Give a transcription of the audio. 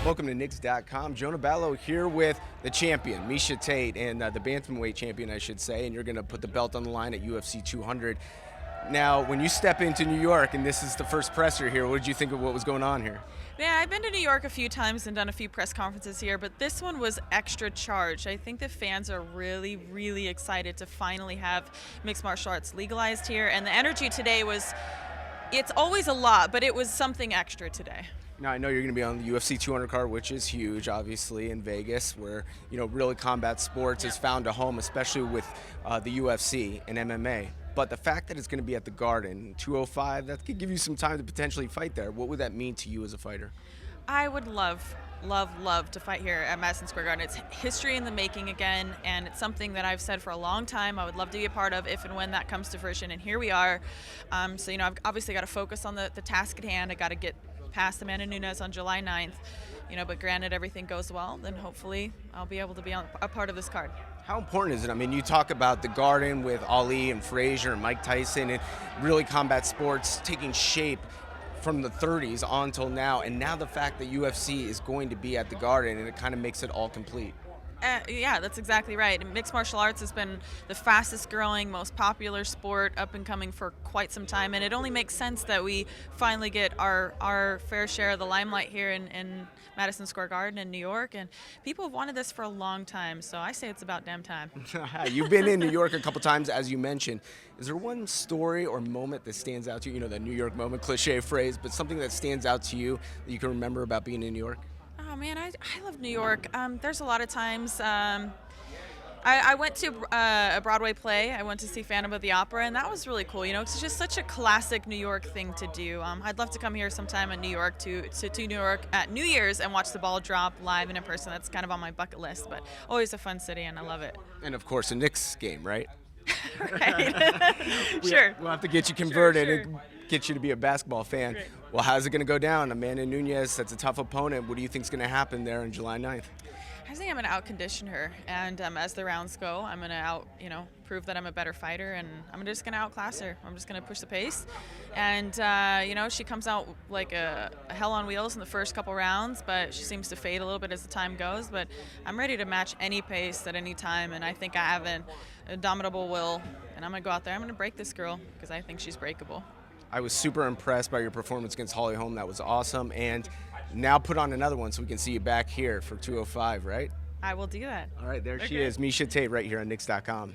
Welcome to Knicks.com. Jonah Ballow here with the champion, Miesha Tate, and the Bantamweight Champion, I should say, and you're going to put the belt on the line at UFC 200. Now, when you step into New York, and this is the first presser here, what did you think of what was going on here? Yeah, I've been to New York a few times and done a few press conferences here, but this one was extra charged. I think the fans are really, really excited to finally have mixed martial arts legalized here, and the energy today was, it's always a lot, but it was something extra today. Now, I know you're going to be on the UFC 200 card, which is huge, obviously, in Vegas, where, really combat sports has found a home, especially with the UFC and MMA. But the fact that it's going to be at the Garden, 205, that could give you some time to potentially fight there. What would that mean to you as a fighter? I would love to fight here at Madison Square Garden. It's history in the making again, and it's something that I've said for a long time I would love to be a part of if and when that comes to fruition, and here we are. So, I've obviously got to focus on the task at hand. I got to get past Amanda Nunes on July 9th, but granted everything goes well, then hopefully I'll be able to be a part of this card. How important is it? I mean, you talk about the Garden with Ali and Frazier and Mike Tyson and really combat sports taking shape from the 30s on till now, and now the fact that UFC is going to be at the Garden, and it kind of makes it all complete. Yeah, that's exactly right. Mixed martial arts has been the fastest growing, most popular sport up and coming for quite some time, and it only makes sense that we finally get our fair share of the limelight here in Madison Square Garden in New York, and people have wanted this for a long time, so I say it's about damn time. You've been in New York a couple times, as you mentioned. Is there one story or moment that stands out to you? The New York moment, cliche phrase, but something that stands out to you that you can remember about being in New York? Oh man, I love New York. There's a lot of times. I went to a Broadway play. I went to see Phantom of the Opera, and that was really cool. It's just such a classic New York thing to do. I'd love to come here sometime in New York to New York at New Year's and watch the ball drop live and in person. That's kind of on my bucket list, but always a fun city, and I love it. And of course, a Knicks game, right? Right. Sure. We'll have to get you converted. Sure. And get you to be a basketball fan. Great. Well, how's it going to go down? Amanda Nunes, that's a tough opponent. What do you think is going to happen there on July 9th? I think I'm going to out-condition her, and as the rounds go, I'm going to prove that I'm a better fighter, and I'm just going to outclass her. I'm just going to push the pace, and she comes out like a hell on wheels in the first couple rounds, but she seems to fade a little bit as the time goes. But I'm ready to match any pace at any time, and I think I have an indomitable will, and I'm going to go out there. I'm going to break this girl because I think she's breakable. I was super impressed by your performance against Holly Holm. That was awesome. And now put on another one so we can see you back here for 205, right? I will do that. All right, there she Okay. is, Miesha Tate, right here on Knicks.com.